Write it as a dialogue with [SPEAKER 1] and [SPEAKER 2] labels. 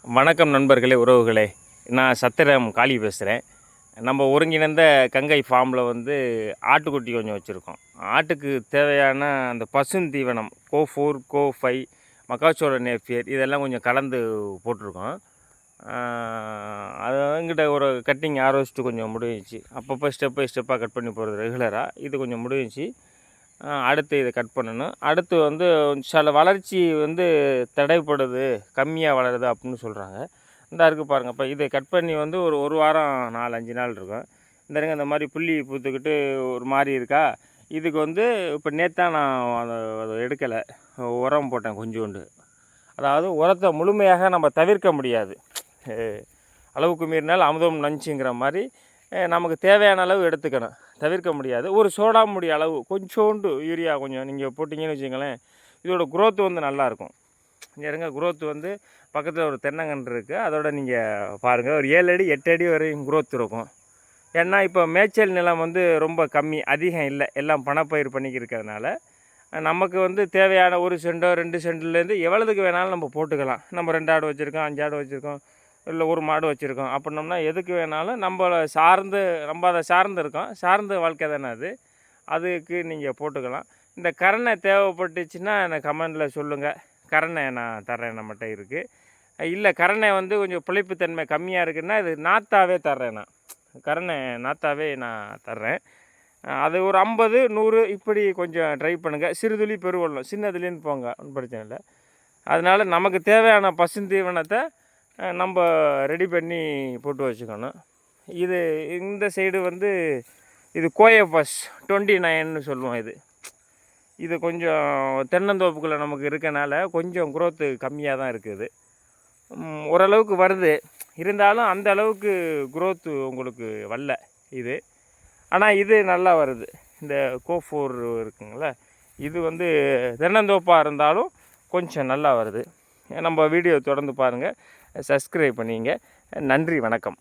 [SPEAKER 1] வணக்கம் நண்பர்களே, உறவுகளே. நான் சத்திரம் காளி பேசுகிறேன். நம்ம ஒருங்கிணைந்த கங்கை ஃபார்மில் ஆட்டுக்குட்டி கொஞ்சம் வச்சுருக்கோம். ஆட்டுக்கு தேவையான அந்த பசுந்தீவனம் கோ4, கோ5, மக்காச்சோள நேப்பியர் இதெல்லாம் கொஞ்சம் கலந்து போட்டிருக்கோம். அது எங்கிட்ட ஒரு கட்டிங் ஆரோஸ்ட்டு கொஞ்சம் முடிஞ்சிச்சு. அப்பப்போ ஸ்டெப் பை ஸ்டெப்பாக கட் பண்ணி போகிறது ரெகுலராக. இது கொஞ்சம் முடிஞ்சிச்சு. அடுத்து இதை கட் பண்ணணும். அடுத்து சில வளர்ச்சி தடைப்படுது, கம்மியாக வளருது அப்படின்னு சொல்கிறாங்க. இந்த இருக்குது பாருங்கள். இப்போ இதை கட் பண்ணி ஒரு வாரம் 4-5 நாள் இருக்கும். இந்த மாதிரி புள்ளி பூத்துக்கிட்டு ஒரு மாதிரி இருக்கா. இதுக்கு இப்போ நேத்தான் நான் அதை எடுக்கலை, உரம் போட்டேன் கொஞ்சோண்டு. அதாவது உரத்தை முழுமையாக நம்ம தவிர்க்க முடியாது. அளவுக்கு மீறினால் அமுதம் நஞ்சுங்கிற மாதிரி நமக்கு தேவையான அளவு எடுத்துக்கணும், தவிர்க்க முடியாது. ஒரு சோடா முடி அளவு கொஞ்சோண்டு யூரியா கொஞ்சம் நீங்கள் போட்டிங்கன்னு வச்சுங்களேன், இதோட குரோத் நல்லாயிருக்கும். இங்கே இருங்க, குரோத் பக்கத்தில் ஒரு தென்னங்கன்று இருக்குது, அதோட நீங்கள் பாருங்கள். ஒரு 7 அடி 8 அடி வரையும் குரோத் இருக்கும். ஏன்னா இப்போ மேய்ச்சல் நிலம் ரொம்ப கம்மி, அதிகம் இல்லை, எல்லாம் பணப்பயிர் பண்ணிக்கிறதுனால நமக்கு தேவையான 1 சென்டோ 2 சென்ட்லேருந்து எவ்வளோதுக்கு வேணாலும் நம்ம போட்டுக்கலாம். நம்ம 2 ஆடு வச்சுருக்கோம், 5 ஆடு வச்சுருக்கோம், இல்லை ஒரு மாடு வச்சுருக்கோம் அப்படின்னோம்னா எதுக்கு வேணாலும் நம்ம அதை சார்ந்து இருக்கோம். சார்ந்த வாழ்க்கை தானே அது, அதுக்கு நீங்கள் போட்டுக்கலாம். இந்த கரணை தேவைப்பட்டுச்சுன்னா எனக்கு கமெண்டில் சொல்லுங்கள், கரணை நான் தர்றேன், நம்மகிட்ட இருக்குது. இல்லை கரணை கொஞ்சம் பிழைப்புத்தன்மை கம்மியாக இருக்குன்னா இது நாத்தாவே தர்றேன். நான் கரணை நாத்தாவே நான் தர்றேன். அது ஒரு 50, 100 இப்படி கொஞ்சம் ட்ரை பண்ணுங்கள். சிறுதுளி பெருவெள்ளம், சின்னதுலேருந்து போங்க, ஒன்றும் பிரச்சனை இல்லை. அதனால் நமக்கு தேவையான பசுந்தீவனத்தை நம்ம ரெடி பண்ணி போட்டு வச்சுக்கணும். இந்த சைடு இது கோயபஸ் 29ன்னு சொல்லுவோம். இது கொஞ்சம் தென்னந்தோப்புக்குள்ளே நமக்கு இருக்கனால கொஞ்சம் குரோத்து கம்மியாக தான் இருக்குது. ஓரளவுக்கு வருது, இருந்தாலும் அந்த அளவுக்கு குரோத்து உங்களுக்கு வரல இது. ஆனால் இது நல்லா வருது. இந்த கோ4 இருக்குங்கள, இது தென்னந்தோப்பாக இருந்தாலும் கொஞ்சம் நல்லா வருது. நம்ம வீடியோ தொடர்ந்து பாருங்கள், சப்ஸ்கிரைப் பண்ணிங்க. நன்றி, வணக்கம்.